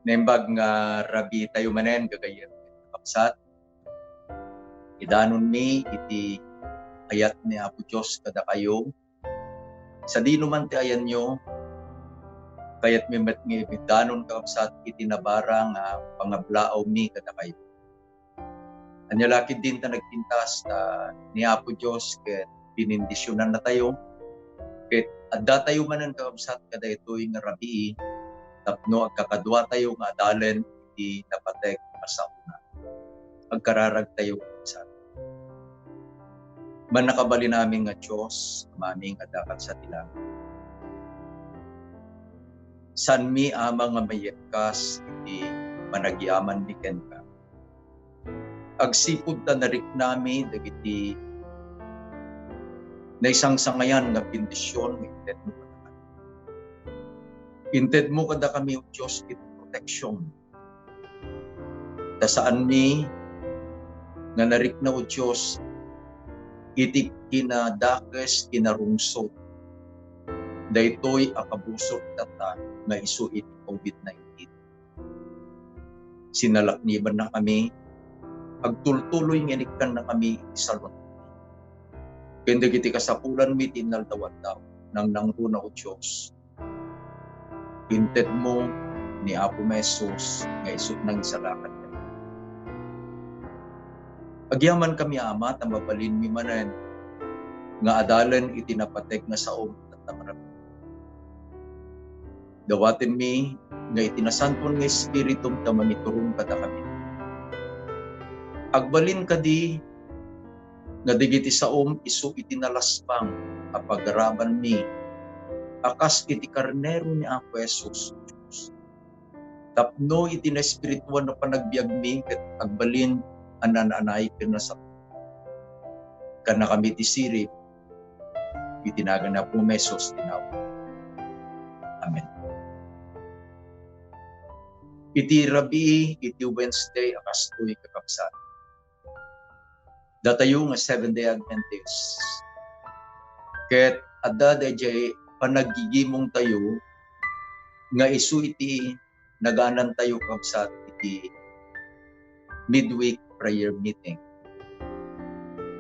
Nembag nga rabi tayo manen gagayem kapsat idanon mi iti ayat ni Apo Diyos kada kayo sa dino man ti ayan nyo kayat mi met mi idanon kapsat iti nabara nga pangablaaw mi kada kayo. Anya lakid din ta nagpintas ni Apo Diyos ket pinindisyonan na tayo ket adda tayo manen kapsat kada itoy nga rabi tapno agkakadwa tayo nga adalen iti napatek masauna. Agkararag tayo sa man nakabali namin nga Diyos, maming adakat sa tilang. San mi ama nga mayetkas iti managiaman mi ken ka. Agsipud ta narik nami dagiti naisang sangayan nga bendisyon inted mo kada kami. Inted mo kada kami o Diyos iti proteksyon. Ta saan mi nga narik na o Diyos iti kinadakes kinarungsod daytoy akabusok tata nga isu iti COVID-19. Sinalakniban na kami, agtultuloy nginikkan na kami iti salon. Kenda kiti kasapulan mi tinaldawat daw nang nangruna o Diyos. Pinted mo ni Apo Mesos nga isut nang isalakan kami. Agyaman kami ama, tambabalin mi manen nga adalan iti napatek nga saom at tamarap. Dawatin mi nga itinasanton nga espiritum ta mamiturong kada kami. Agbalin kadi nga digiti saom isu iti nalaspang apagaraban mi akas iti karnero ni Apo Jesus. Tapno iti na espirituan na panagbiag mi ket agbalin anananay ken na sa kana kami ti sirip itinagan na po mesos tinaw. Amen. Iti rabi, iti Wednesday, akas to'y kakapsat. Datayo nga 7-day Adventist. Ket adda dayjay panagigimong tayo nga isu iti naganan tayo kapsat iti midweek prayer meeting.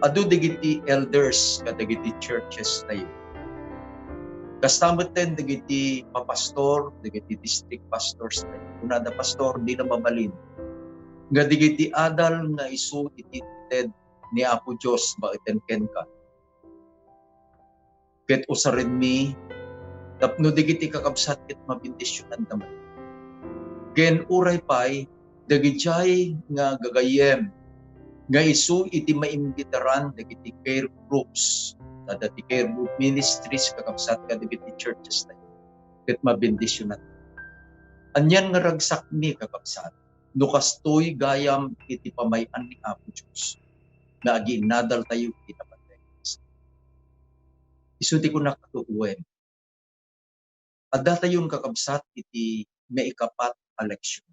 Adu digiti elders kadagiti churches tayo. Kastamot ten digiti papastor, digiti district pastors tayo. Kunada pastor di na mabalin. Nga digiti adal nga isu iti ted ni Apo Diyos ba iten ken ka. Ket usarin mi tapno digiti kakabsat ket mabindisyonan taman. Ken uray pay dagiti nga gagayem nga isu iti maimbitaran dagiti care groups dati care group ministries kakabsat kadagiti churches tayo ket mabindisyonan. Anyan nga ragsak mi kakabsat no kastoy gayam iti pamay-an ni Apo Diyos na aginadal tayo iti napatay. Isuti ko na katuuwen. Adda tayon kakabsat iti maikapat eleksyon.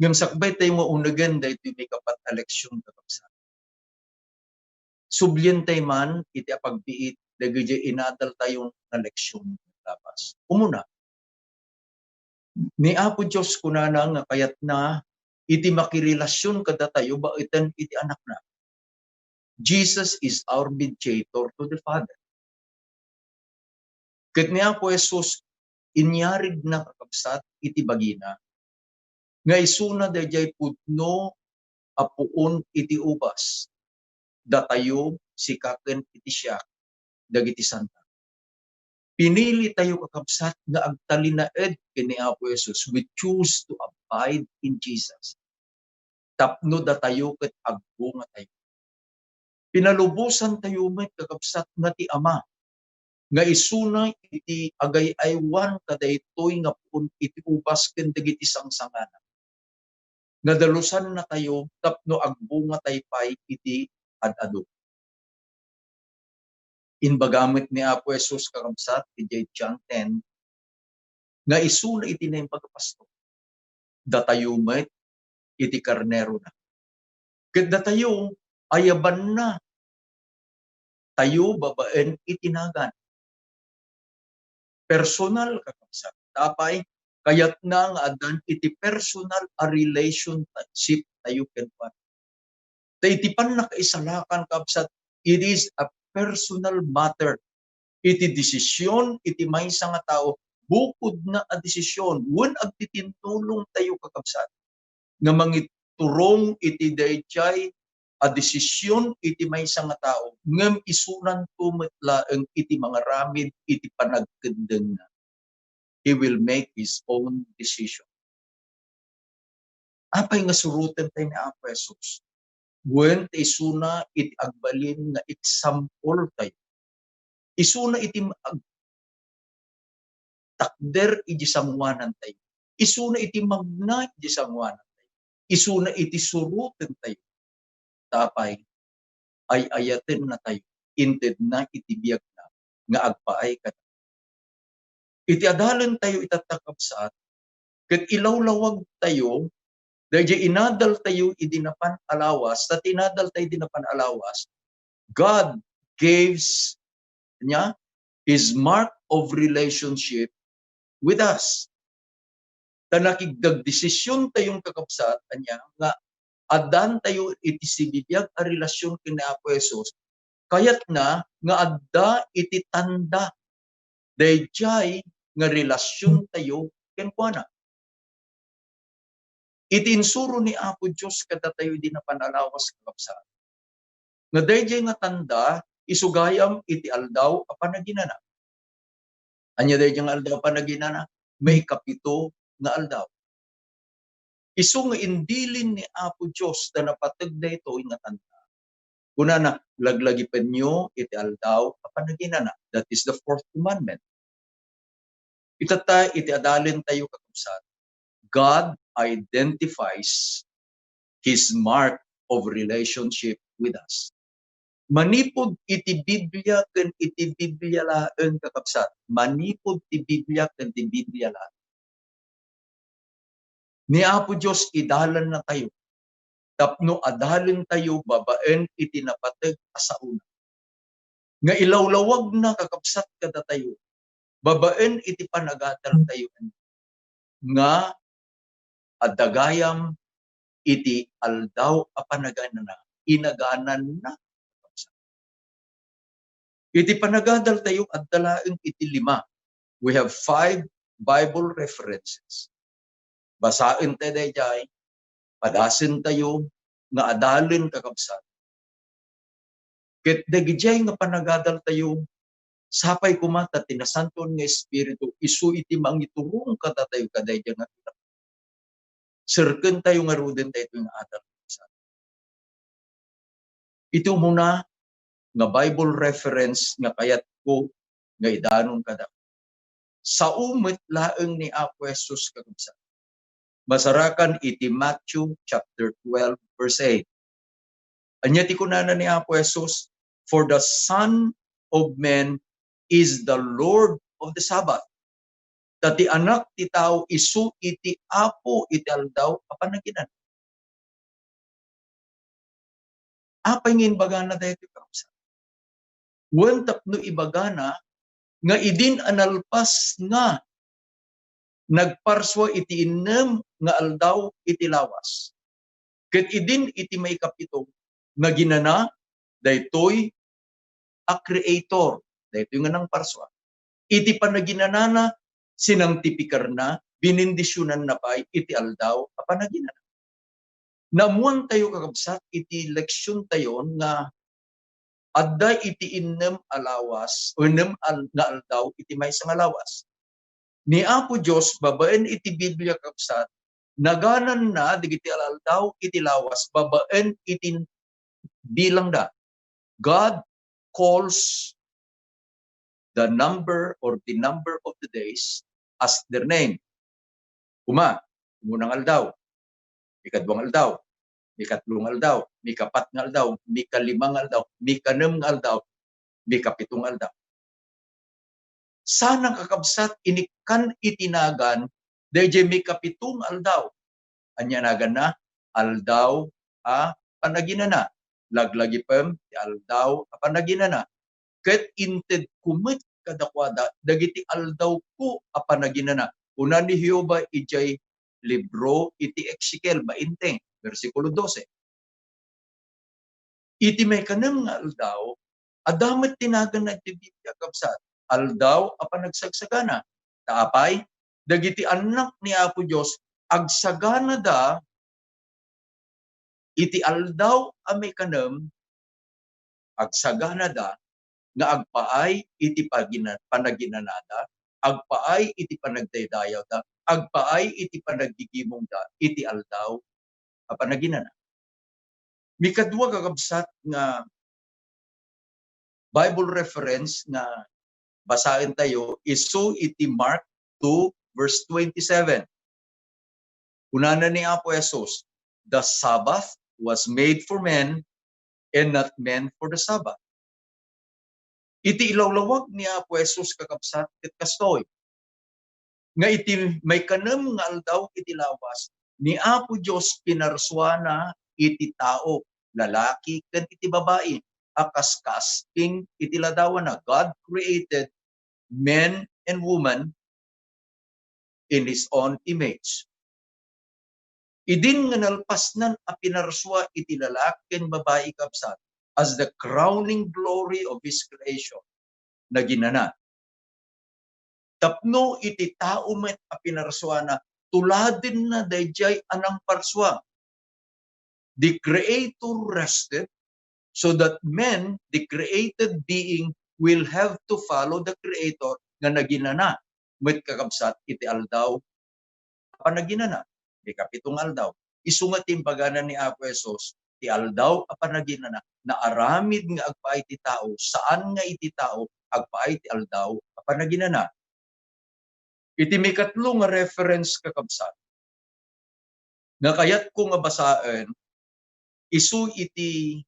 Ngem sakbay tayo maunagan dahito may kapat eleksyon kakabsat. Sublyen tayo man iti apagbiit dagiti inadal tayong eleksyon labas. Umuna, ni Apo Diyos kunana nga kayat na iti makirelasyon kada tayo ba iten iti anak na. Jesus is our mediator to the Father. Ket ni Apo Jesus inyarig na kakabsat iti bagina nga isuna dayjay pudno apuon iti ubas datayo sikaken iti siya dagiti santa. Pinili tayo kakabsat nga agtalinaed ken ni Apo Jesus. We choose to abide in Jesus. Tapno datayo ket agbunga tayo. Pinalubusan tayo met kakabsat nga ti Ama nga isuna iti agay-aywan kadaytoy nga puon iti ubas ken dagiti sangsangana. Nga dalusan na tayo tapno agbunga tayo pay iti ad-adu. Inbagamit ni Apo Jesus kakabsat iti John 10 nga isuna iti na yung pagpasto. Datayo met iti karnero na. Ket datayo ayaban na tayo babaen itinagan. Personal kakabsat. Tapay Kayat na nga adan iti personal a relationship tayo kenkuan. Ta iti pan nakaisalakan kabsat, it is a personal matter. Iti desisyon, iti maysa nga tao, bukod na a desisyon, wen agtitintulong tayo kakabsat, nga mangiturong iti dayjay a desisyon iti maysa nga tao, ngem isunan tumetlaeng iti mga ramid iti panagkendeng na. He will make his own decision. Apay nga surutan tayo ni Apo Jesus. Wen isuna iti agbalin nga example tayo. Isuna iti takder iti sanguanan tayo. Isuna iti magna iti sanguanan tayo. Isuna iti surutan tayo. Tapay ay ayaten na tayo. Inted na iti biyag na nga agpaay ka. Iti adalan tayo itatakap sa at ket ilawlawag tayo dahil inadal tayo idinapan alawas, sa tinadal tayo idinapan alawas, God gives niya His mark of relationship with us. Ta nakigdag desisyon tayong kakabsat niya nga adan tayo iti sibibiyag a relasyon kini Apo Jesus, kayat nga adda iti tanda dayjay nga relasyon tayo kenkuana. Iti insuro ni Apo Dios kada tayo dinapanalawas kakabsat. Nga dayjay nga tanda isugayam iti aldaw a panaginana. Anya dayjay nga aldaw panaginana, may kapito nga aldaw. Isu nga indilin ni Apo Dios da napateg daytoy nga tanda. Kunana laglagipen nyo iti aldaw a panaginana. That is the fourth commandment. Itata iti adalin tayo kakabsat. God identifies His mark of relationship with us. Manipod iti Biblia ken iti Biblia laeng kakabsat. Manipod ti Biblia ken ti Biblia laeng. Ni Apo Dios idalan na tayo. Tapno adalin tayo babaen iti napateg asauna. Nga ilawlawag na kakabsat kada tayo. Babaen iti panagatal tayo. Nga adagayam iti aldaw a panaganana, inaganan na. Iti panagadal tayo at dalaeng iti 5. We have 5 Bible references. Basain tayo dayjay, padasin tayo, nga adalin kakabsat. Ket dagijay nga panagadal tayo, sapay kumata tinasanton nga Espiritu, isu iti mangiturong kada tayo kadayjay nga kita. Serken tayo nga ruden tayo nga adal. Ito muna nga Bible reference nga kayat ko nga idanon kada. Sa umit laeng ni Apo Jesus kakabsat. Basarakan iti Matthew chapter 12 verse 8. Anya ti kunana ni Apo Jesus, for the Son of Man is the Lord of the Sabbath. Tati anak ti tao isu iti Apo iti aldaw a panaginan. Apay ngin bagana dayo ti kakabsat. Wen tapno ibagana nga idin analpas nga nagparswa iti inem nga aldaw iti lawas. Ket idin iti may kapito nga ginana daytoy a creator, daytoy nga nang parswa. Iti panaginanana sinangtipikar na, binindisyonan na pay iti aldaw a panaginana. Namuan tayo kakabsat iti leksyon tayon nga adda iti inem alawas o inem nga aldaw iti maysa nga lawas. Ni Apo Dios babaen iti Biblia kakabsat, naganan na digiti aldaw iti lawas babaen iti bilang da. God calls the number or the number of the days as their name. Unang aldaw, ikadwang aldaw, ikatlong aldaw, ikapat nga aldaw, ikalimang aldaw, ikanem nga aldaw, ikapitong aldaw. Sanang kakabsat inikan itinagan dayjay mikapitong aldaw. Anyanagan na aldaw a panaginana. Laglagipem ti aldaw a panaginana. Ket inted kumit kadakwada dagiti aldaw ko a panaginana. Una ni Jehova ijay libro iti Ezekiel 20, versikulo 12. Iti may kanam nga aldaw, adamat tinagan na iti Biblia kapsat. Aldaw apan nagsagsagana. Taapay, dagiti anak ni Apo Dios agsagana da iti aldaw a may kanam agsagana da nga agpaay iti panaginanada, agpaay iti panagdaydayaw da, agpaay iti panaggigimong da, iti aldaw a panaginana. Mikadwa kakabsat nga Bible reference nga basahin tayo isu iti Mark 2 verse 27. Kunana ni Apo Jesus, the Sabbath was made for men and not men for the Sabbath. Iti ilawlawag ni Apo Jesus kakabsat ket kastoy. Nga iti may kanam nga aldaw iti lawas ni Apo Dios pinarswana iti tao, lalaki ken iti babae. Akas king iti ladawan na God created men and woman in His own image. Idin nga nalpasnan a pinarswa iti lalaki ken babae kapsat as the crowning glory of His creation na ginana. Tapno iti tao met a pinarswa na tuladin na dayjay anang parswa. The Creator rested so that men, the created being, will have to follow the Creator nga naginana. Met kakabsat iti aldaw panaginana. Di kapitong aldaw. Isungat timbaganan ni Apo Jesus, ti aldaw a panaginana na aramid nga agpaay ti tao, saan nga iti tao agpaay ti aldaw a panaginana. Iti may katlo nga reference kakabsat. Nga kayat ko nga basaan, isu iti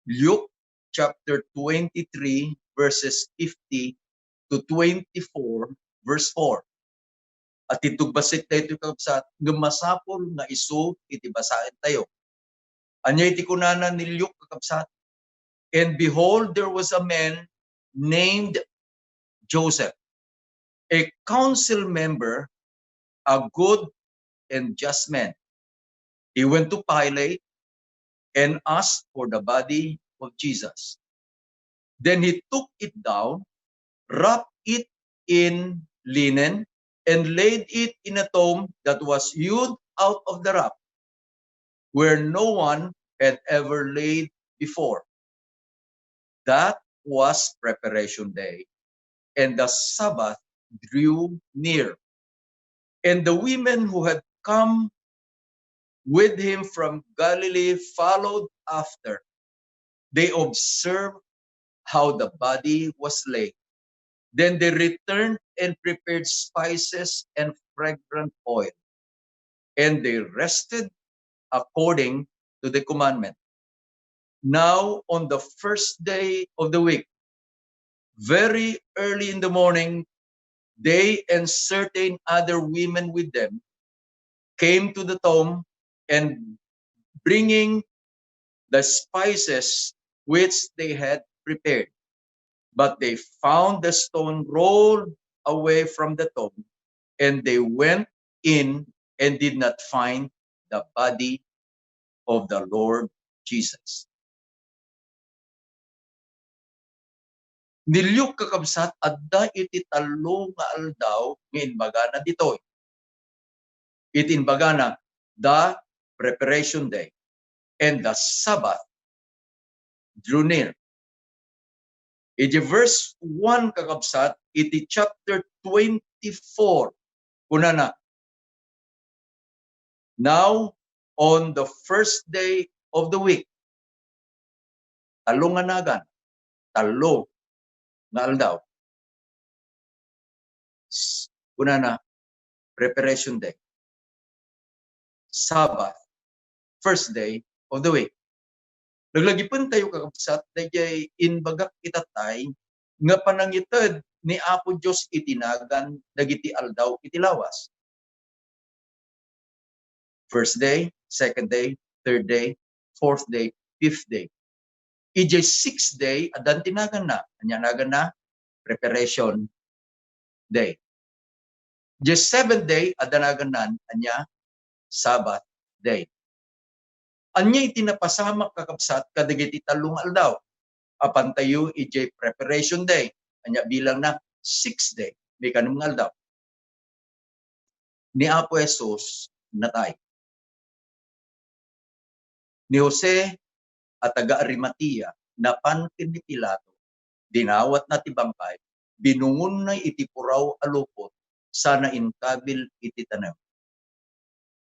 Luke chapter 23 verses 50 to 24 verse 4. At itong basit tayo ito kakabsat, nga masapol nga isu iti basaan tayo. Anya iti kunana ni Luke kakabsat, and behold, there was a man named Joseph, a council member, a good and just man. He went to Pilate and asked for the body of Jesus. Then he took it down, wrapped it in linen, and laid it in a tomb that was hewed out of the rock, where no one had ever laid before. That was preparation day, and the Sabbath drew near. And the women who had come with him from Galilee followed after. They observed how the body was laid. Then they returned and prepared spices and fragrant oil. And they rested according to the commandment. Now, on the first day of the week, very early in the morning, they and certain other women with them came to the tomb, and bringing the spices which they had prepared. But they found the stone rolled away from the tomb, and they went in and did not find the body of the Lord Jesus. Nilyuk kakabsat adda iti talo nga aldaw nga inbagana ditoy. Iti inbagana the preparation day and the Sabbath drew near. Iti verse 1 kakabsat iti chapter 24 kunana. Now on the first day of the week, talo nga nagan, talo nga aldaw. Kunana, preparation day. Sabbath, first day of the week. Naglagipon tayo kakabsat, dayjay inbagak itatay, nga panangitad ni Apo Dios itinagan, dagiti aldaw iti lawas. First day, second day, third day, fourth day, fifth day. Ijay sixth day, adan tinagan na. Anya nagan na, preparation day. The seventh day, adanaganan, anya, Sabbath day. Anya itinapasamak kakabsat, kadagiti talong aldaw. Apan tayo, ijay preparation day. Anya bilang na 6th day. May kanong aldaw. Ni Apo Jesus, natay. Ni Jose at taga Arimatea, napantin ni Pilato, dinawat na tibangkay, binungon na itipuraw alupot, sana inkabil ititanam.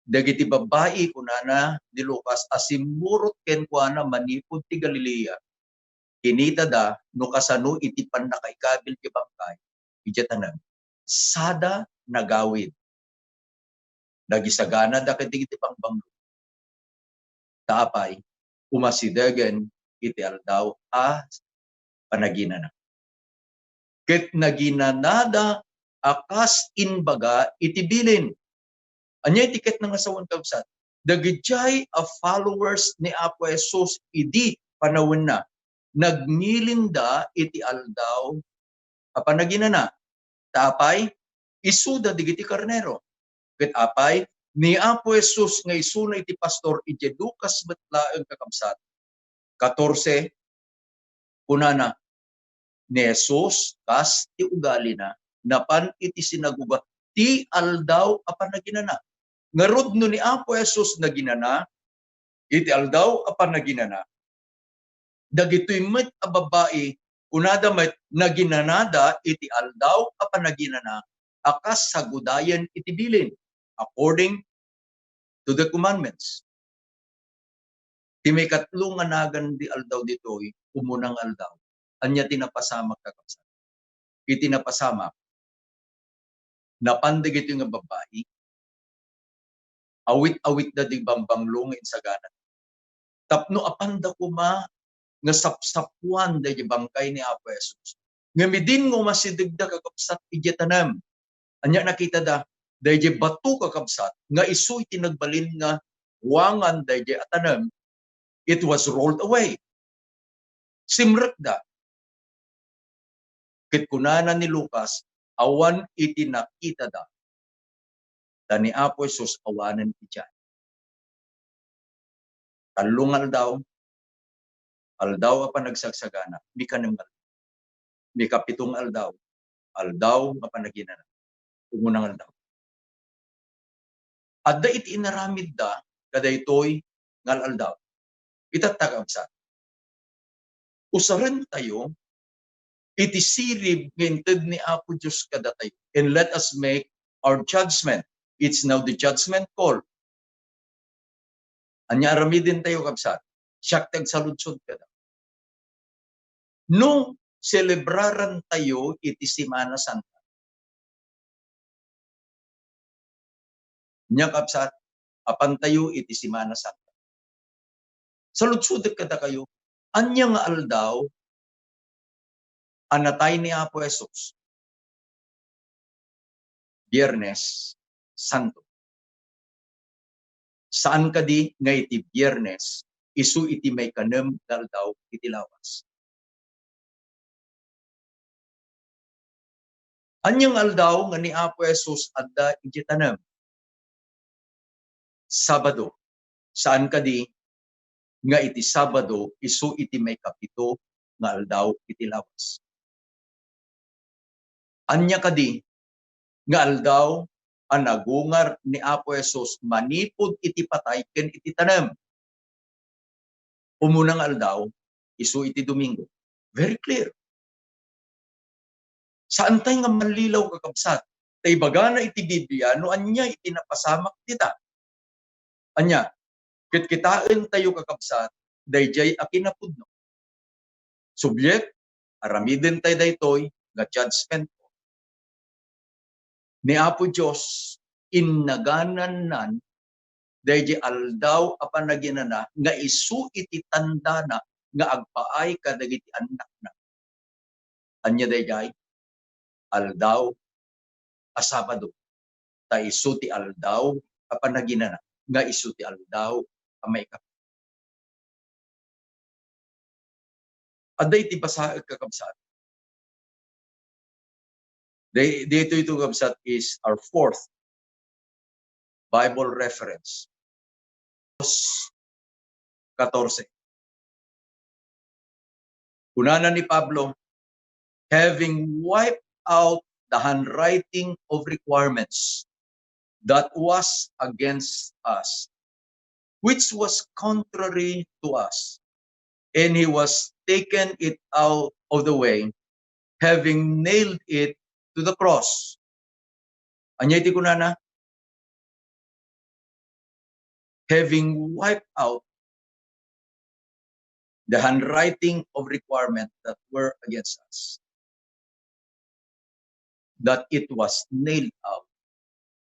Dagiti babae kunana ni Lucas asimurot ken kuana manipod ti Galilea. Kinita da no kasano iti pannakaikabil ti bangkay. Ijatanan. Sada nagawid. Nagisagana da ket iti pangbanglo. Taapay umasidagan iti aldaw a panaginana. Ket naginanada akas inbaga iti bilin. Anya itiket ng asawan kabsat. Dagijay a followers ni Apo Jesus idi panawin na. Nagnilinda iti aldaw apanaginana. Tapay isuda digiti karnero. Ket apay ni Apo Jesus nga isuna iti pastor iti Lucas betlaeng kakabsat. 14 kunana ni Jesus kas ti ugali na napan iti sinaguga ti aldaw apanaginana. Ngarud no ni Apo Jesus na ginana, iti aldaw apan na ginana. Dagitoy met a babae, kunada met naginanada iti aldaw apan na ginana, akas sagudayan iti bilin, according to the commandments. Ti may katlo nga nagan di aldaw ditoy, umunang aldaw. Anya tinapasamak kakabsat. Iti napasamak, napandig ito nga babae, awit-awit da di bambanglo nga insagana. Tapno apanda kuma nga sapsapuan da di bangkay ni Apo Jesus. Nga midin ngo masidigda kakabsat ijetanem. Anya nakita da, da di batu kakabsat, nga isu itinagbalin nga wangan da di atanem, it was rolled away. Simrek da. Kit kunana ni Lucas, awan itinakita da. Da ni Apo Jesus awanan iti talungal daw, aldaw apan nagsagsagana, di ka nang di kapitong aldaw apan naginana, umunang aldaw. Adda iti inaramid da, kadaytoy ngal aldaw. Itatagabsa. Usaran tayo, iti sirib nginted ni Apo Diyos kada tayo. And let us make our judgment. It's now the judgment call. Anya aramidin tayo kabsat. Siyak tagsaludsod kada. No celebraran tayo iti Semana Santa. Nya kapsat, apan tayo iti Semana Santa. Saludsudek kada kayo, anya nga aldaw, anatay ni Apo Jesus. Biyernes Santo. Saan kadi nga iti Biyernes, isu iti may kanem daldaw iti lawas. Anyang aldaw nga ni Apo Jesus adda iti tanem. Sabado. Saan kadi nga iti Sabado isu iti may kapito nga aldaw iti lawas. Anya kadi nga aldaw ang nagungar ni Apo Jesus manipod iti patay ken iti tanem. Umunang aldaw isu iti Domingo. Very clear. Saan tayo nga manlilaw kakabsat? Tay bagana iti Biblia no anya iti napasamak kita. Anya, kitkitain tayo kakabsat, dayjay akinapudno. Subject, aramiden tayo daytoy, nga judgment ni Apo Diyos, innaganan nan, dayjay aldaw apan naginana, nga isu iti tandana, nga agpaay kadagiti anak na. Anya dayjay, aldaw a Sabado. Ta isu ti aldaw apan naginana, nga isu ti aldaw a may kapito. Adda iti basa kakabsat. Dito ito kabsat is our fourth Bible reference. 14. Kunana ni Pablo, having wiped out the handwriting of requirements that was against us, which was contrary to us, and he was taken it out of the way, having nailed it to the cross. Anya iti kunana, having wiped out the handwriting of requirement that were against us, that it was nailed out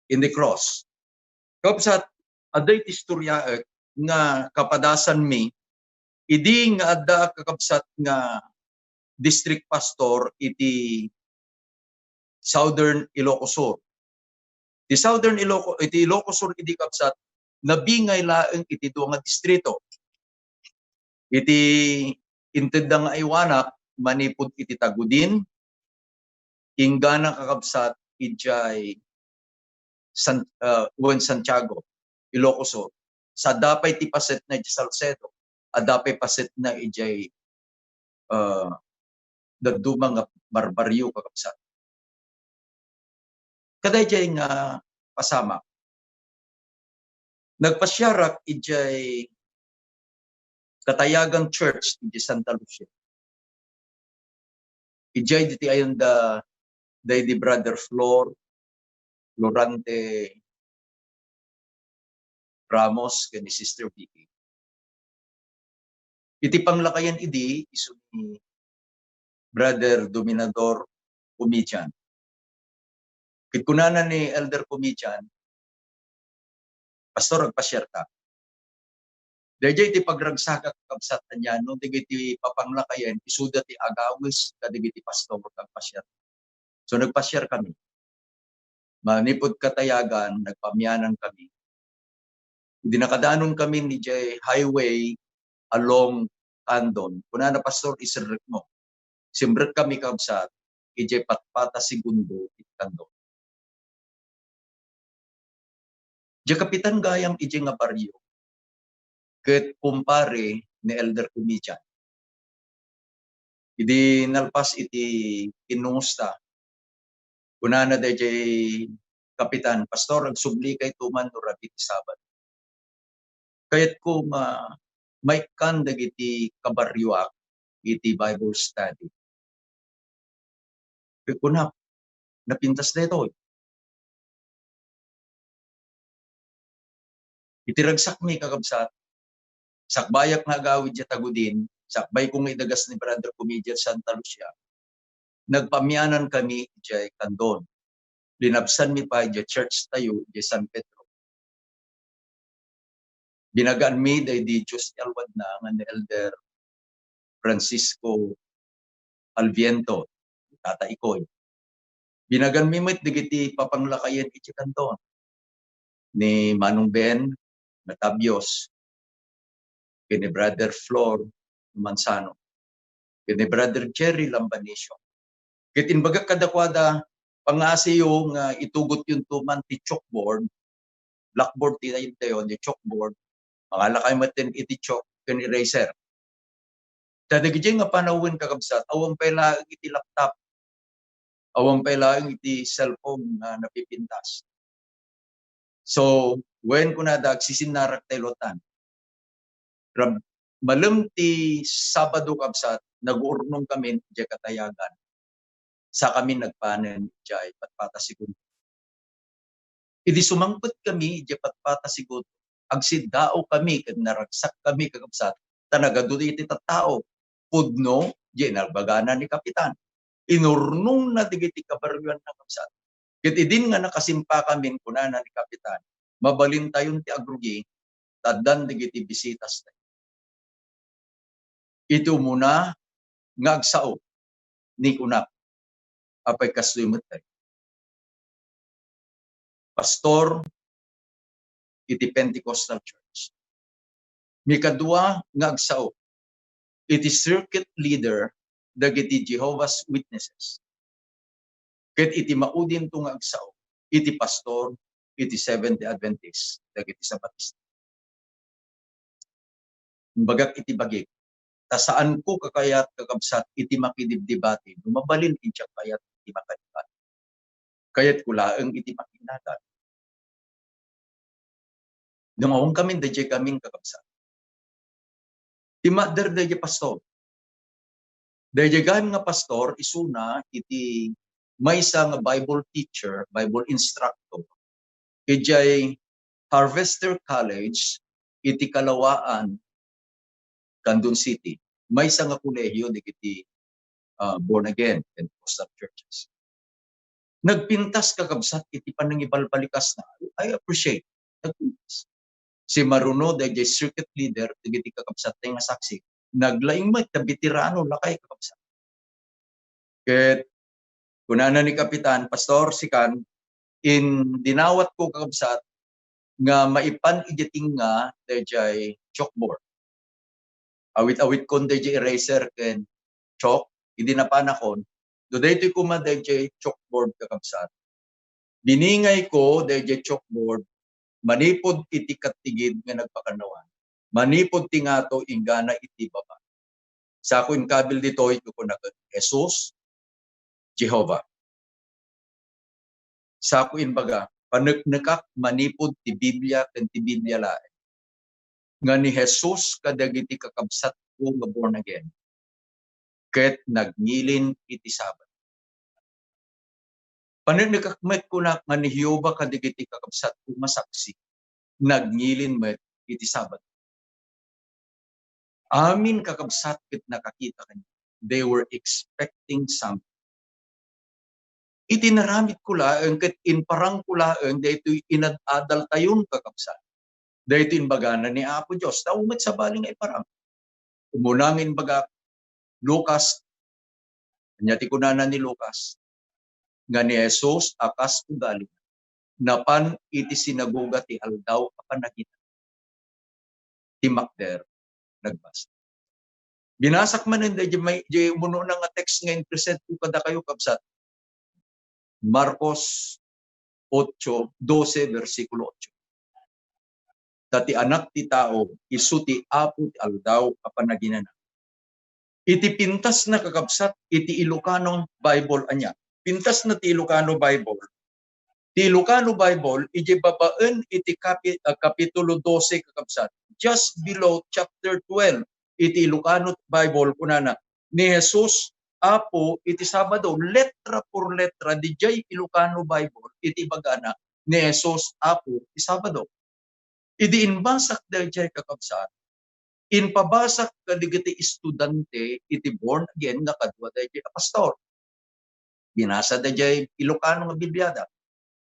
in the cross. Kapsat, aday istorya nga kapadasan mi, idi nga adda kakabsat nga district pastor iti Southern Ilocos Sur. Iti Southern Ilocos Sur iti kapsat, nabingay laeng iti duwa nga distrito. Iti inted nga iwanak, manipod iti Tagudin, ingana kakabsat ijay Santiago, Ilocos Sur. Sa dapay ti paset na ijay Salcedo, adapay paset na ijay daduma nga barbaryo kakabsat. Kaday jay nga pasama. Nagpasyarak ijay Katayagan Church ijay Santa Lucia. Ijay diti ayon da di Brother Florante Ramos ken ni Sister Vicky. Iti panglakayan idi isu ni Brother Dominador Comedian. Kit kunana ni Elder Comedian, pastor agpasyerta. Dayjay ti pagragsakat kabsat niya no digiti papanglakayan isuda ti agawis kadigiti pastor agpasyerta. So nagpasyar kami. Manipod Katayagan, nagpamyanan kami. Hindi nakadaanon kami ni Jay highway along Andon. Kunana pastor isirrik mo. Simbrek kami kabsat, ijay patpata segundo itando. Di kapitan gayam ijay nga baryo. Ket kumpare ni Elder Comedian. Idi nalpas iti inungusta. Kunana dayjay kapitan, pastor, agsubli kay tuman no rabit Sabat. Kayat ko may kan dagiti kabaryoak iti Bible study. Kunap, napintas na ito. Itiragsak mi kakabsat, sakbayak nga gawid ya Tagudin, sakbay kong idagas ni Brother Comedian Santa Lucia. Nagpamyanan kami jay Kandon. Linabsan mi pa jay church tayo jay San Pedro. Binagaan mi day di Diyos alwad na nga ni Elder Francisco Alviento, Tata Ikoy. Binagan mi mit digiti papanglakayan iti Kandon ni Manong Ben Natabios, kini Brother Flor Mansano, kini Brother Jerry Lambanisio. Kit inbaga kadakwada pangasi yung itugot yung tuman ti chalkboard, blackboard ti ayon tayo ni chalkboard, mga lakay matin iti chalk ken eraser. Tadagiti nga panawin kakabsat, awang pala iti laptop, awang pala iti cellphone na napipintas. So, when kunadag sisinarak telotan, malam ti Sabado kabsat, nag-urnong kami di Katayagan. Sa kami nagpanen di patpata segundo. Idi sumangpot kami di patpata segundo. Agsidao kami kag naragsak kami kakabsat. Tanagadudo iti tattao. Pudno di nalbagana ni kapitan. Inurnong na digiti kabaryuan na kabsat. Kit idin nga nakasimpa kami kunana ni kapitan. Mabalin tayon ti agrugi, taddan digiti bisitas tayo. Ito muna nga agsao ni kunap apay kaslimot tayo. Pastor iti Pentecostal Church. Mikadua nga agsao iti circuit leader dagiti Jehovah's Witnesses. Ket iti maudin to nga agsao, iti pastor, iti Seventh-day Adventist, dagiti Sabatista. Bagak iti bagik, ta saan ko kakayat kakabsat iti makidibdibati, mabalin iti kayat iti makadibat. Kayat kulaeng iti makinatan. Dumawang kami, dadya kaming kakabsat. Ti mother dadya pastor. Dadya kami nga pastor, isuna iti maysa nga Bible teacher, Bible instructor, ijay Harvester College, iti Kalawaan, Candon City. Maysa nga kolehiyo iti born again Pentecostal churches. Nagpintas kakabsat iti panangibalbalikas na. I appreciate. Nagpintas. Si Maruno, dahil circuit leader, iti kakabsat na nga saksi. Naglaing may kabitirano lakay kakabsat. Ket kunana ni Kapitan, Pastor Sikan, in dinawat ko kakabsat, nga maipan ijating nga dahil chalkboard. Awit-awit kon dahil eraser ken chalk, hindi na panakon. Do dahil ko ma dahil chalkboard kakabsat. Biningay ko dahil chalkboard, manipod iti katigid nga nagpakanawan. Manipod ti nga to ingana iti baba. Sa ako kabil dito, ito ko na Jesus, Jehovah. Sa ako baga, panagnakak manipod ti Biblia ken ti Biblia lae. Nga ni Jesus kadagiti kakabsat ko nga born again. Ket nagnilin iti Sabat. Panagnakakmet ko na nga ni Jehovah kadagiti kakabsat ko masaksi. Nagnilin met iti Sabat. Amin kakabsat ket nakakita kanyo. They were expecting something. Itinaramit ko laeng ket inparang ko laeng daytoy inadadal tayon kakabsat. Daytoy inbagana ni Apo Dios taumet sa baling ay parang. Umunangin baga Lucas, nyati kunana ni Lucas, nga ni Jesus akas ugali. Napan iti sinagoga ti aldaw apan nakita. Ti Macder nagbasa. Binasak man hindi di muno na nga text ngayon present ko kada kayo kabsat. Marcos 8:12 versikulo 8. Dati anak ti tao isu ti Apo ti aldaw apan naginana. Iti pintas na kakabsat iti Ilocano Bible anya. Pintas na ti Ilocano Bible. Ti Ilocano Bible iti babaen iti kapitulo 12 kakabsat. Just below chapter 12 iti Ilocano Bible kunana ni Jesus Apo iti Sabado letra por letra dijay Ilocano Bible iti bagana ni Jesus Apo iti Sabado. Idi inbasak dijay kakabsat. Inpabasak kadigiti estudante iti born again nga kadwa dijay pastor. Binasa dijay Ilocano nga Bibliada.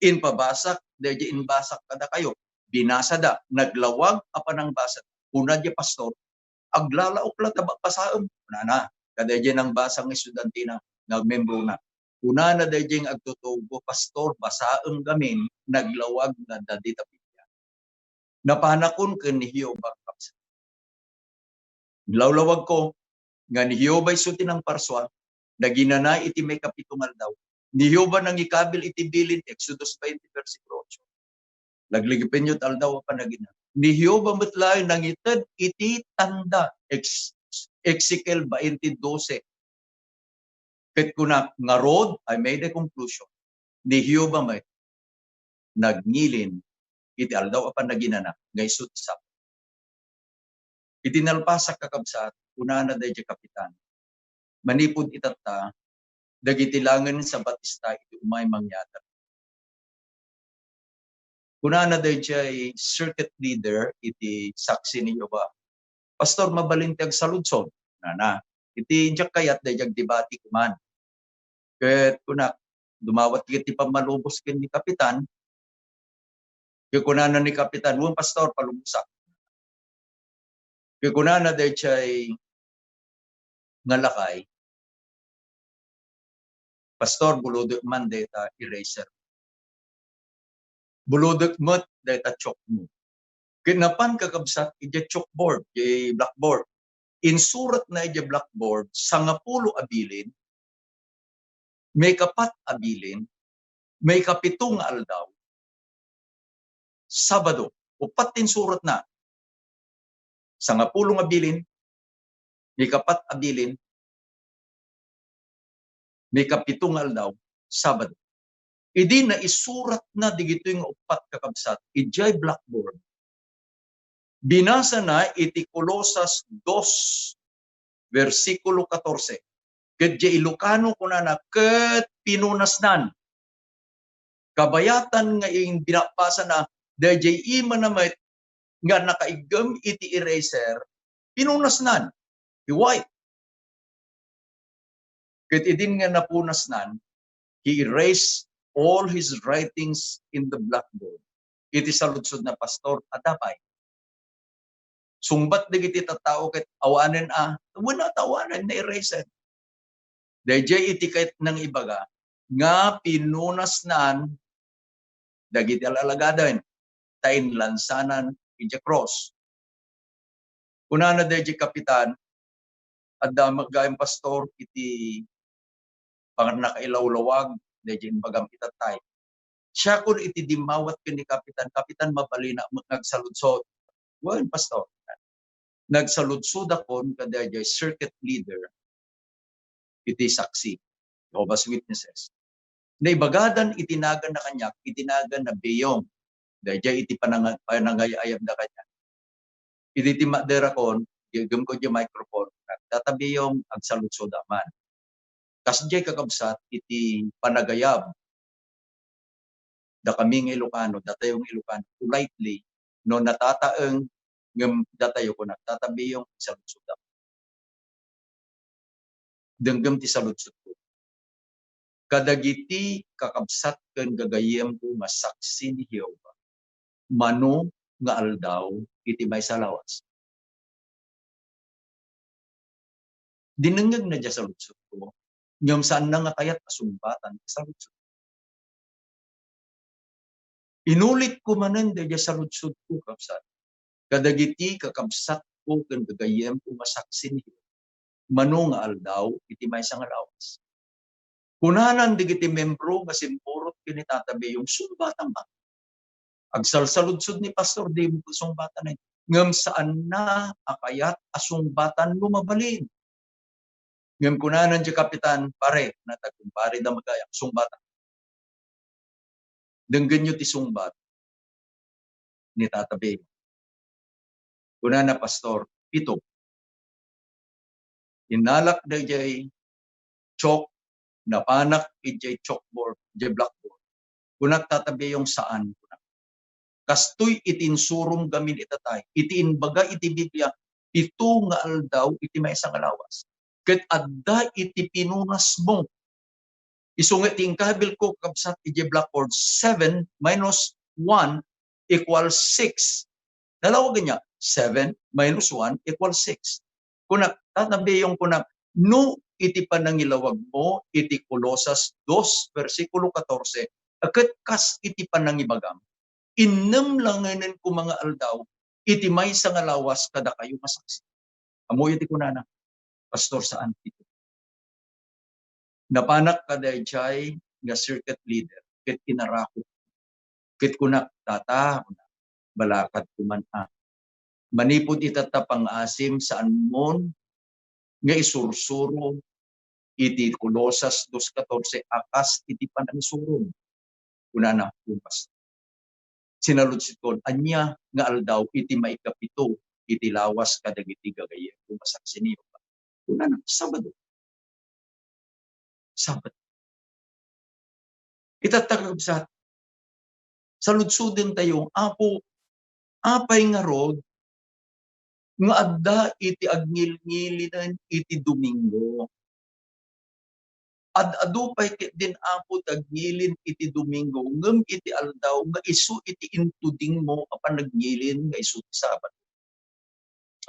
Inpabasak dijay inbasak kada kayo. Binasa da naglawag apan ang basa. Una di pastor aglalaok la taba pasaem na kada dijay nang basang estudante na nagmembro na. Una na dijay agtutubo pastor basaem gamin naglawag na dadita Biblia. Napanakon ken ni Jehovah kapsa. Lawlawag ko nga ni Jehovah isuti ng parswa naginana iti may kapitungal daw. Ni Jehovah nang ikabil iti bilin Exodus 20 versikulo 8. Lagligipin nyo tal daw panagina. Ni Jehovah metlayo nang ited iti tanda Ezekiel 20:12. Ket kuna nga road I made a conclusion. Ni Jehovah may nagnilin iti aldaw apan naginana nga isu ti Sabat. Itinalpasak kakabsat kuna na dayjay kapitan. Manipod itata dagiti langen sa Batista iti umay mangyata. Kuna na dayjay circuit leader iti saksi ni Jehovah. Pastor mabalintag sa ludsod. Nana, iti jak kayat dayjay debati kuman. Ket kuna dumawat iti pamalubos ken ni kapitan. Ket kuna na ni kapitan, "Wong pastor palubsak." Ket kuna na dayjay ngalakay. Pastor bulodok man data eraser. Bulodok mat data chalk mo. Kinapan kakabsat iti chalkboard, iti blackboard. Insurat na iti blackboard, 10 abilin, may kapat abilin, may kapitong aldaw, Sabado, upat tin surat na, sa ngapulong abilin, may kapat abilin, may kapitong aldaw, Sabado. Idi na isurat na digito yung upat kakabsat, ijay blackboard. Binasa na iti Colosas 2, versikulo 14. Kadya Ilocano ko na ket pinunasnan. Kabayatan nga yung binapasa na dayjay ima na may nga nakaigam iti eraser, pinunasnan. Iway. Ket idin nga napunasnan, he erased all his writings in the blackboard. Iti saludsod na pastor atapay. Sungbat digiti tattao ket awanen wala tawanan na eraser. Dayjay iti ket nang ibaga nga pinunasnan dagiti alalagaden tain lansanan iti cross. Kunana dayjay kapitan adda magayem pastor iti pangnakailawlawag dayjay bagam itatay. Siya kun iti dimawat ken ni kapitan mabalina nagsaludsod. Wen pastor. Nagsaludsod akon kadayjay circuit leader iti saksi, Jehovah's Witnesses. Naibagadan itinagan na kanya, itinagan na beyong. Dayjay iti panangayayam na kanya. Iti timadera kon, gigam ko yung microphone, tatabiyong agsaludsod aman. Kasjay kakabsat iti panagayab da kaming Ilocano, datayong Ilocano, politely, no natataeng ngem datayo ko nagtatabiyong saludsod aman. Denggem ti saludsod ko. Kadagiti kakabsat ken gagayem ko masaksi ni Jehova. Mano nga aldaw iti maysa lawas. Dinengeg na dya saludsod ko. Ngem saan na nga kayat asumbatan saludsod. Inulit ko manen dya saludsod ko kakabsat. Kadagiti kakabsat ko ken gagayem ko masaksi ni Jehova. Mano nga aldaw iti maysa nga lawas. Kunanan digiti membro nga simpurot kinitatabi yung sumbatan ba? Agsalsaludsod ni pastor di mo sumbatan ay ngem saan na akayat asumbatan lumabalin. Ngem kunanan di kapitan pare na tagumpare da magaya sumbatan. Denggen nyo ti sumbat ni tatabi. Kunana pastor, 7. Inalak da jay chalk, napanak ijay chalkboard, jay blackboard. Kunak tatabi yung saan. Kastoy itinsurum gamin itatay. Itiinbaga iti Biblia, ito nga aldaw iti maysa nga lawas. Ket adda iti pinunas mo. Isunget tingkabil ko kabsat iti blackboard 7 minus 1 equals 6. Dalawag niya, 7 minus 1 equals 6. Kunak, tatabi yung kunak, no iti panangilawag mo, iti Colosas 2, versikulo 14, akat kas iti panangibagam, innem langanen ko mga aldaw, iti maysa nga lawas kada kayo masaksi. Amoy iti kunana, pastor saan ito? Napanak kadayjay nga circuit leader, ket inarakot. Ket kunak tata, balakad kuman manipod itata pang-asim saan mon nga isursuro iti Colosas 2:14 akas iti panangisurum. Kunana kumpas. Sinaludsid ko anya nga aldaw iti maikapito iti lawas kadagiti gagayem kumasaksi niyo. Kunana Sabado. Sabado. Itatagab sa saludsuden tayo apo apay nga rod nga adda iti agngil-ngilinan iti Domingo. Adu pay ket din apo taggilin iti Domingo ngem iti aldaw nga isu iti intuding mo apan naggilin nga isu ti Sabado.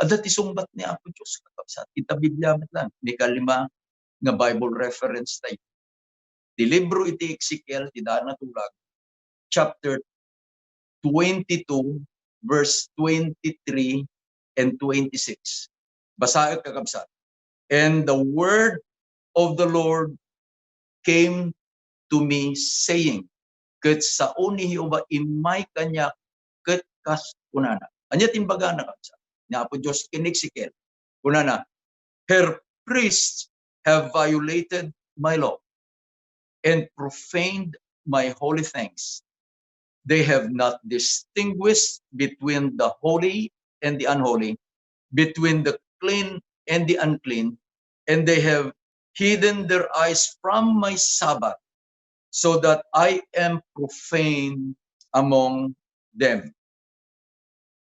Adda ti sumbat ni Apo Dios kakabsat. Ita Biblia met lang ni kalima nga Bible reference tayo. Di libro iti Ezekiel ti daan tulag chapter 22 verse 23 and 26. Basae kakabsat. And the word of the Lord came to me saying, ket sa ni Jehova imay kanya ket kas kunana. Anya timbaga na kapsa. Nga po Diyos kiniksikel. Kunana, her priests have violated my law and profaned my holy things. They have not distinguished between the holy and the unholy, between the clean and the unclean, and they have hidden their eyes from my Sabbath, so that I am profane among them.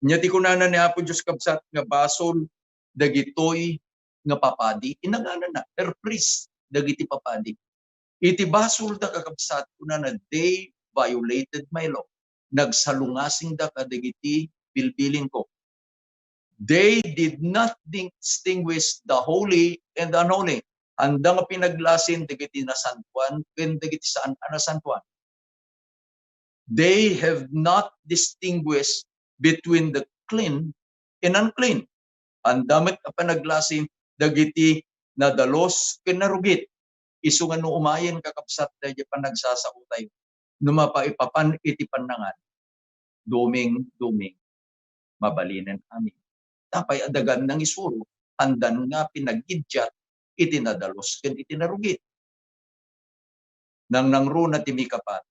Nyati kunana ni Apo Diyos kabsat nga basol dagitoy nga papadi, inangana na, her priest dagiti papadi. Iti basol da kakabsat kunana, they violated my law. Nagsalungasing da kadagiti bilbilin ko. They did not distinguish the holy and the unholy. Anda nga pinaglasin dagiti nasantuan ken dagiti saan anasantuan. They have not distinguished between the clean and unclean. Anda met panaglasin dagiti nadalos ken narugit. Isu nga no umayen kakapsat dagiti panagsasautay. Numapaipapan iti panangan. Duming mabalinen amin. Tapay adagan ng isuro, andan nga pinagidyat, itinadalos ken itinarugit. Nang nangro na timikapat,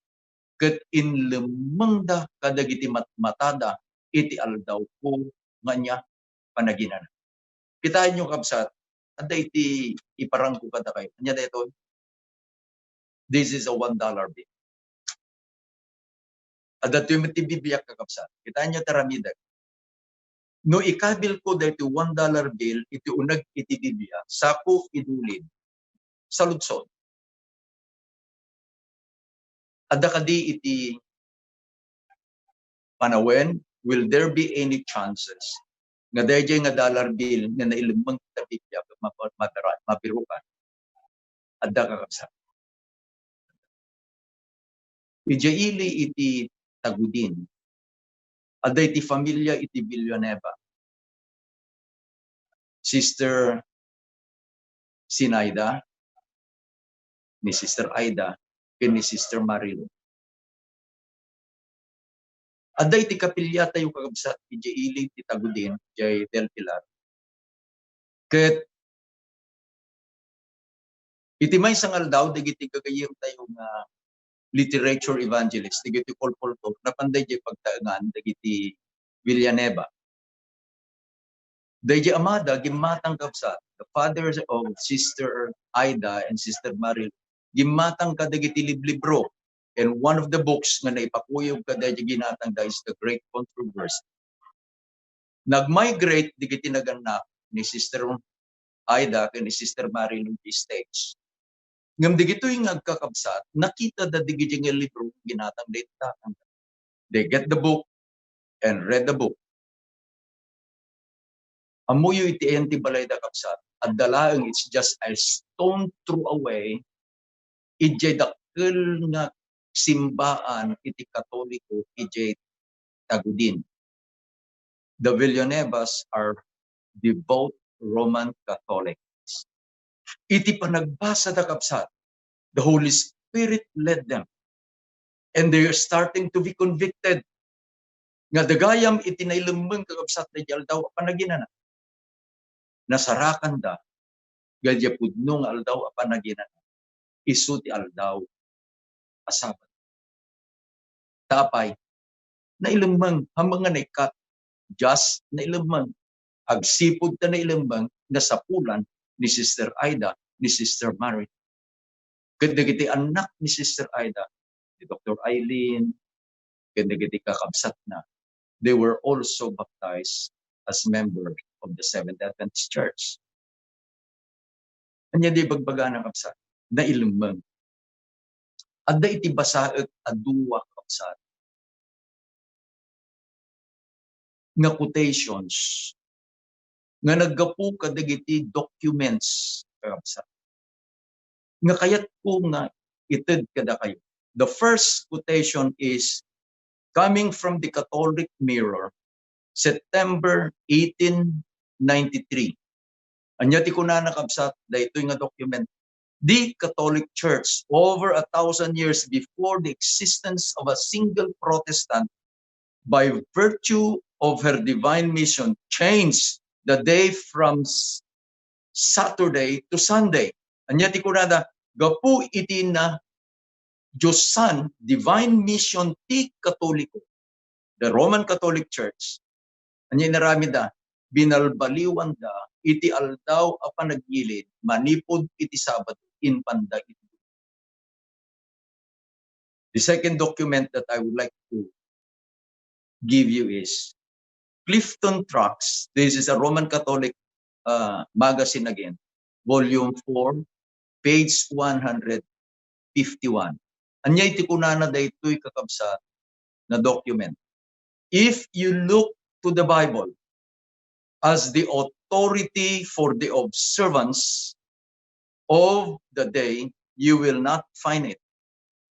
ket inlemengda kadagiti matada, iti aldaw ko nga niya panaginan. Kitaan nyo kapsat, ada iti iparang ko kada kayo. Anya dito, this is a $1 bill. Ada ito yung matibibiyak kakapsat. Kitaan nyo taramidag. No ikabil ko dahito $1 bill, iti unag iti bibiya, sako idulid, sa lutsod. Ada kadi iti panawen, will there be any chances nga dahil nga dollar bill nga nailumang kita bibiya, mapirukan? Ada kakapsa. Ijaili iti tagudin. Ada iti familia iti Villanueva. Sister Sinaida, ni Sister Aida, ken ni Sister Marilo. Ada iti kapilya tayo kakabsat, ijaili iti tagudin, jay Del Pilar. Ket iti may sangal daw, dagiti kagayim tayo nga literature evangelist, dagiti kolpolto, napanday jay pagtaangan, dagiti Villanueva. Dayjay amada, gimatang kapsat, the fathers of Sister Aida and Sister Maril, gimatang kadagiti liblibro. And one of the books nga naipakuyog kadagiti ginatang da is The Great Controversy. Nag-migrate digiti naganak ni Sister Aida and ni Sister Maril ng stage. Ngam digito yung nagkakabsat, nakita da digiti nga libro ginatang data. They get the book and read the book. Amuyo iti enti balay da kapsat, at dalaang it's just a stone throw away, ijay dakil nga simbaan iti Katoliko, ijay tagudin. The Villanuevas are devout Roman Catholics. Iti panagbasa da kapsat, the Holy Spirit led them. And they are starting to be convicted. Nga dagayam iti nailumeng kakapsat na jal daw panaginana. Nasarakan da, gadya pudno nga aldaw apanaginan, isu ti aldaw asabat. Tapay, nailumang hamang nga naikat, just nailumang, agsipod ta nailumang, nasapulan ni Sister Aida, ni Sister Mary. Kadagiti anak ni Sister Aida, ni Dr. Eileen, kadagiti kakabsat na, they were also baptized as members of the Seventh Adventist Church. Anya di bagbaga ng kapsat, na ilumang. Adda iti basaet aduwa kapsat. Nga quotations, nga naggapu kadagiti documents kapsat. Nga kayat ko nga ited kada kayo. The first quotation is coming from the Catholic Mirror, September 1893. Anya ti kunana kapsat, da ito nga document. The Catholic Church, over 1,000 years before the existence of a single Protestant, by virtue of her divine mission, changed the day from Saturday to Sunday. Anya ti kunada, gapu iti na Diyos Son, divine mission ti Katoliko, the Roman Catholic Church. Anya narami da, binalbaliwan da, iti aldaw a panagilid, manipod iti Sabado, in panda iti. The second document that I would like to give you is Clifton Tracts. This is a Roman Catholic magazine again, volume 4, page 151. Anyay ti kunana daytoy kakabsat na document. If you look to the Bible as the authority for the observance of the day, you will not find it.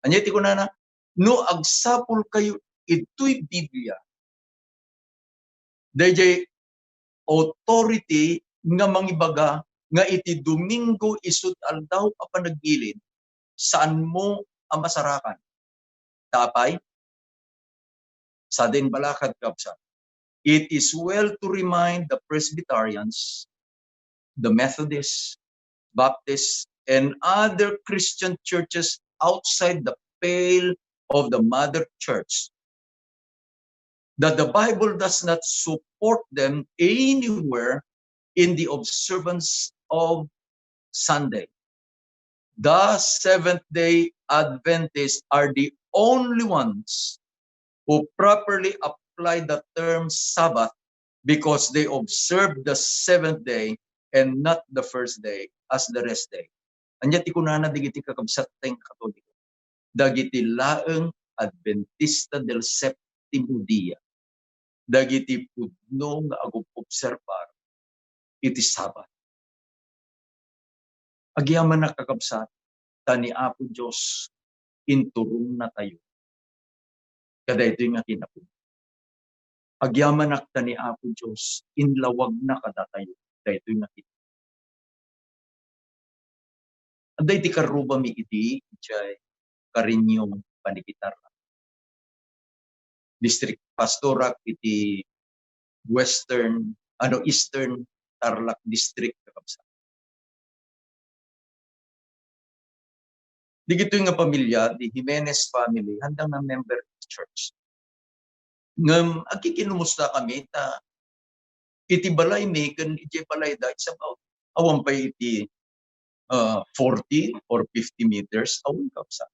Anyay ti kunana, no agsapul kayo ito'y Biblia. Dayjay authority nga mangibaga nga iti Domingo isut aldaw a panagilid saan mo ang masarakan. Tapay, sa din balakad kapsa. It is well to remind the Presbyterians, the Methodists, Baptists, and other Christian churches outside the pale of the Mother Church that the Bible does not support them anywhere in the observance of Sunday. The Seventh-day Adventists are the only ones who properly apply the term Sabbath because they observe the seventh day and not the first day as the rest day. Anya ti kunana digiti kakabsat tayong Katoliko. Dagiti laeng Adventista del Septimo Dia. Dagiti pudno nga agub-obserbar iti Sabbath. Agyaman na kakabsat, tani Apo Diyos, inturong na tayo. Kada ito'y nga kinapun. Agyaman na tani Apo Diyos, inlawag na kada tayo. Kada ito'y nga kinapun. Aday ti karuba mi iti, ijay karinyong panikitar. District Pastorak iti Eastern Tarlac District kakabsat. Di gito nga pamilya, di Jimenez family, handang na member of the church. Ngam, agkikinumusta kami, iti balay mekan, iti balay da, it's about, awan pa iti 40 or 50 meters, awan kapsa.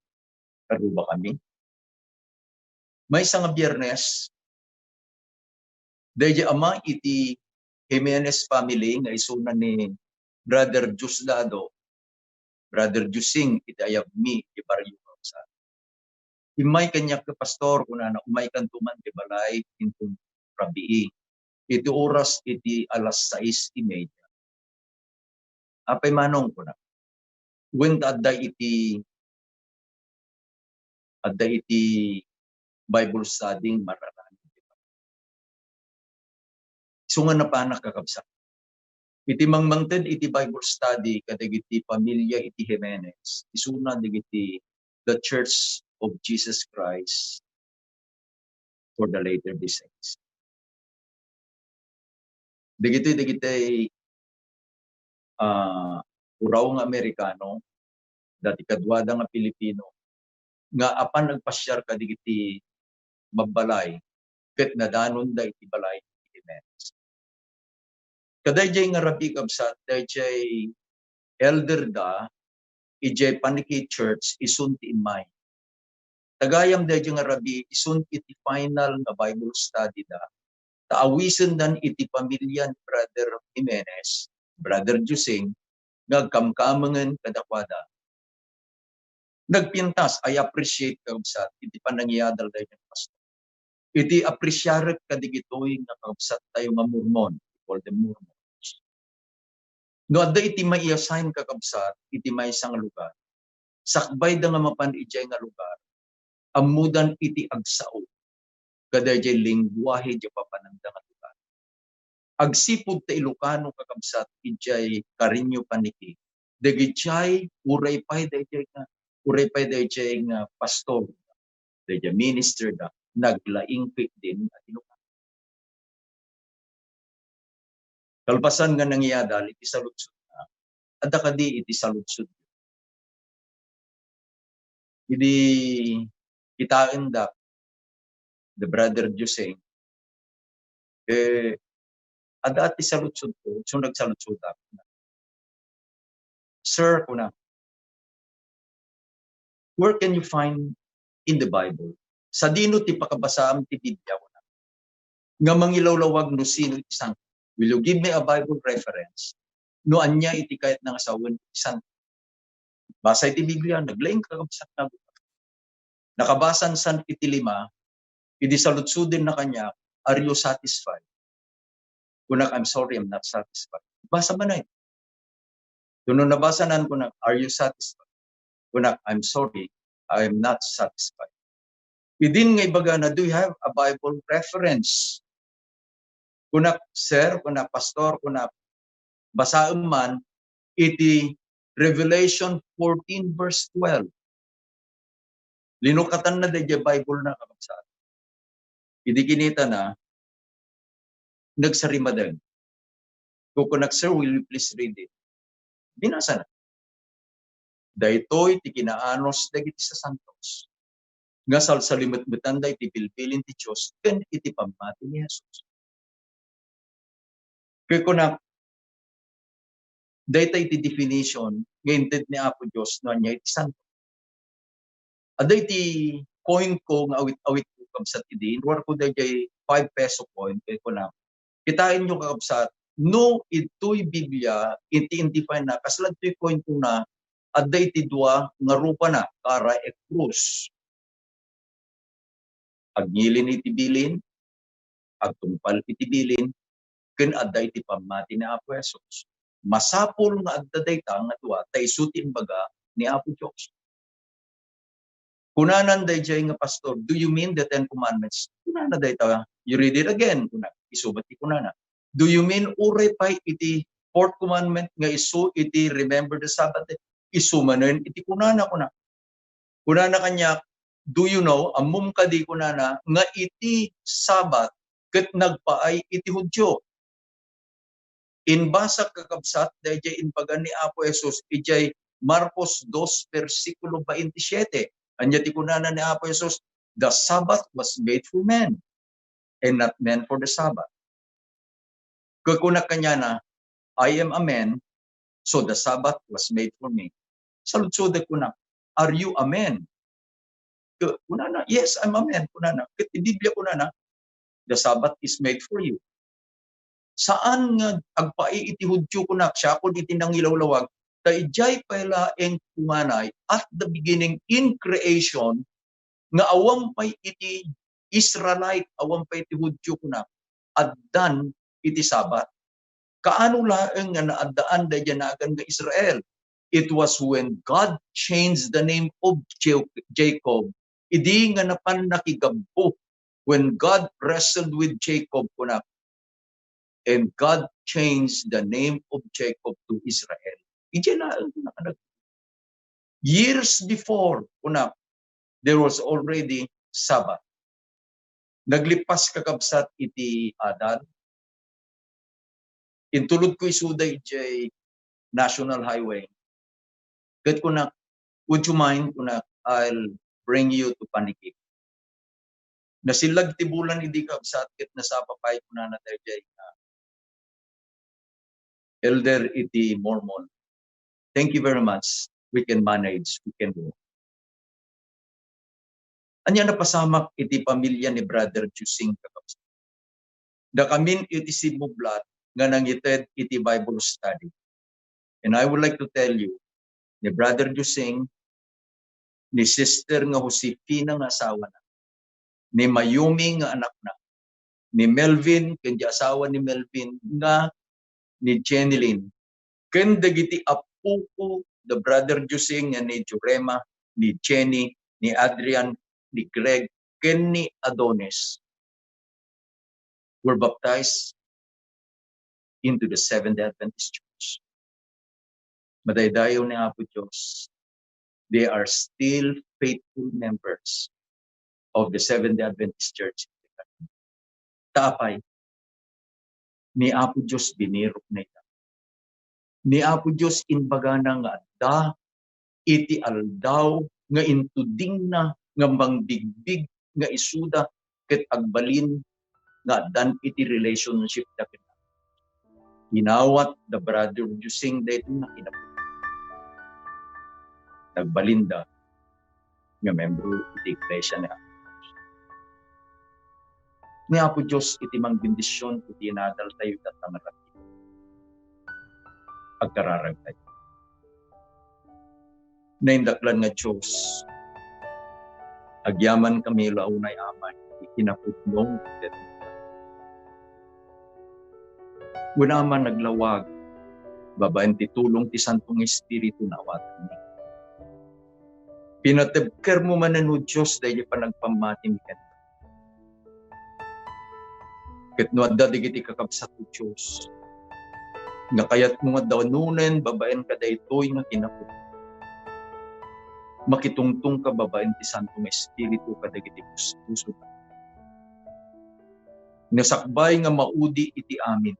Karuba kami. May isang Biyernes, dahil ama iti Jimenez family, nga isuna ni Brother Diosdado, Brother Jusing, iti ayabmi, iti baryo kapsa. Imay kanya ka pastor, kuna na umay kantuman di balay, intong rabii. Iti oras, iti alas 6:30. Apay manong ko na. When adda iti Bible studying mararan. So nga napanak kakabsa. Iti mangmangted iti Bible study kadagiti pamilya iti Jimenez. Isuna digiti the Church of Jesus Christ for the Latter-day Saints. Digiti uraw nga Amerikano, dati kadwada nga Pilipino, nga apan nagpasyar kadigiti mabalay, ket nadanon da iti balay iti Jimenez. Kadayjay nga rabi kabsat, dayjay elder da, ijay paniki church, isun ti imay. Tagayam dayjay nga rabi, isun iti final nga Bible study da, taawisen dan iti pamilya ni Brother Jimenez, Brother Jusing, nagkamkamangan kadakwada. Nagpintas, I appreciate kabsat, iti panangyadal dayjay nga pastor. Iti appreciate kadigitoy nga kabsat tayo nga Mormon, called the Mormons. No adda iti mai-assign kakabsat, iti may isang lugar. Sakbay da nga mapan ijay nga lugar, amudan iti agsao, kadayjay lingwahe di papananda nga lugar. Agsipod ta Ilocano kakabsat, ijay Karinyo paniki, dagiti uray pay dayjay nga pastor, dayjay minister da naglaingpit din at inukan. Kalpasan nga nangyada iti saludsod na, adda kadi iti saludsod. Idi kitain da the brother Jose, adda iti saludsod ko, so nagsaludsod ako na. Sir, kuna, where can you find in the Bible? Sa dino ti pakabasaan ti Biblia ko na. Nga mangilawlawag no sino isang. Will you give me a Bible reference? No anya iti kahit nang asawan isang. Basa iti Biblia, naglaing kakabsat na. Nakabasan san iti 5, iti saludsudin na kanya, are you satisfied? Kunak, I'm sorry, I'm not satisfied. Basa ba na ito? Doon nabasanan ko na, are you satisfied? Kunak, I'm sorry, I am not satisfied. Idin nga ibaga na, do you have a Bible reference? Kunak, sir, kunak, pastor, kunak, basaan man, iti Revelation 14 verse 12. Linukatan na dahil Bible na kakabsat. Idi kinita na, nagsarima din. Kukunak, sir, will you please read it? Binasa na. Daytoy ti kinaanos dagiti sa santos. Nga salsalimet-metan da iti pilpilin ti Diyos, ken iti pamati ni Jesus. Kukunak, dayta iti definition, ngayon ni Apo Diyos, no niya iti santo. Ada iti coin ko nga awit-awit ko kabsat idin, war ko dayjay 5 peso coin, kaya ko na, kitain nyo kakabsat, no ito'y Biblia, iti-indifine na, kasalag ito'y coin ko na, ada iti dua nga rupa na, kara e krus. Agngilin iti bilin, agtungpal iti bilin, ken adda iti pamati ni Apo Jesus. Masapol nga adda dayta nga dua, ta isutin baga ni Apo Diyos. Kunanan dayjay nga pastor, do you mean the 10 commandments? Kunana dayta, you read it again, isubat ti kunana. Do you mean uray pay iti 4th commandment nga isu iti remember the Sabbath? Isumanen iti kunana kuna. Kunana kanya, do you know, amum kadi kunana, nga iti Sabbath ket nagpaay iti Hudyo. Inbasa kakabsat, dayjay inpagan ni Apo Jesus, ijay Marcos 2, versikulo 27. Anya ti kunana ni Apo Jesus, the Sabbath was made for men, and not men for the Sabbath. Kukunak kanya na, I am a man, so the Sabbath was made for me. Saludsode kunak, are you a man? Kunana, yes, I'm a man. Kunana, iti Biblia kunana, the Sabbath is made for you. Saan nga agpai iti Hudyo kunak, siya kung iti nangilawlawag, taijay pailaeng kumanay at the beginning in creation, nga awang pay iti Israelite, awang pay iti Hudyo kunak, addan iti Sabat. Kaano laeng nga naadaan dahil nagan nga Israel? It was when God changed the name of Jacob, idi nga napan nakigabbo, when God wrestled with Jacob kunak, and God changed the name of Jacob to Israel. Years before, there was already Sabbath. Naglipas kakabsat iti Adan. Intulod ko isuday iti National Highway. Kat kunak, would you mind kunak, I'll bring you to Panikik. Nasilag tibulan hindi kabsat ket nasapapay kuna na tayo elder iti Mormon. Thank you very much. We can manage. We can do. Anya napasamak iti pamilya ni Brother Jusing kakabsat. Da kamin iti simublat nga nangited iti Bible study. And I would like to tell you, ni Brother Jusing, ni Sister nga Josefina nga asawa na, ni Mayumi nga anak na, ni Melvin, kendi asawa ni Melvin, nga ni Jenilyn, ken dagiti apuko, the Brother Jusing nga ni Jurema, ni Jenny, ni Adrian, ni Greg, ken ni Adonis, were baptized into the Seventh-day Adventist Church. madaydayo ni Apo Diyos, they are still faithful members of the Seventh-day Adventist Church. Tapay, ni Apo Diyos binirok na ita. Ni Apo Diyos inbagana nga da, iti aldaw, nga intuding na, nga mangbigbig, nga isuda, ket agbalin, nga dan iti relationship na kita. Inawat the brother using dito na kinapit. Nagbalinda, nga membro iti iglesia ni Apo Diyos. Ni Apo Diyos iti mang bendisyon, iti inadal tayo at namarati. Pagkararag tayo. Naindaklan nga Diyos, agyaman kami launay amay, ikinaputnong iti gunaman naglawag, babaen ti tulong ti Santong Espiritu na awatan ni. Pinatebker mo man no Diyos dahil panagpamati ni kanto. Ket no adda digiti kakabsat ti Diyos. Nga kayat mo nga daw nunen, babaen ka daytoy nga kinaput. Makitungtong ka babaen ti Santong Espiritu ka digiti puso. Nasakbay nga maudi iti amin.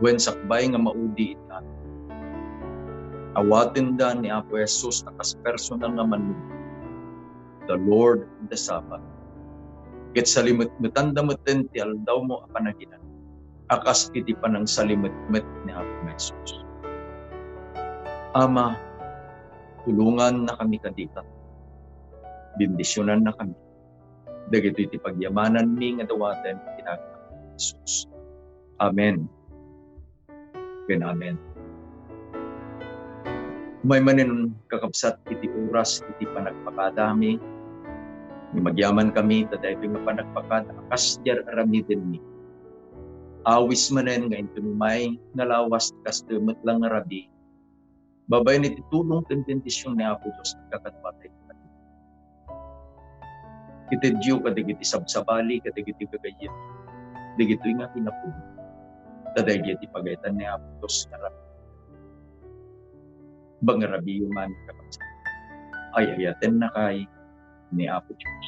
When sakbay nga maudi iti amin. Awatin da ni Apo Jesus akas personal nga manunod. The Lord of the Sabbath. Ket salimut-mutan damutin ti aldaw mo apanaginan. Akas iti panang salimut-mut ni Apo Jesus. Ama, tulungan na kami kadita. Bendisyonan na kami. Dagito iti pagyamanan mi nga dawaten ginagawa ni Jesus. Amen. Amen. May manin kakabsat iti oras iti panagpakadami. Magyaman kami taday nga panagpakada akas jar aramiden ni. Awis manen nga intunumay nga lawas kastumet lang nga rabi. Babay ni titulong tendensyon ni Apo Diyos nagkakatwatay. Iti Diyo kadigiti sabsabali kadigiti gagayin. Digito nga pinapuno. Taday iti pagaytan ni Apo Diyos nga rabi. Bang rabi yung man kakabsat. Ay ayaten na kay ni Apo Diyos.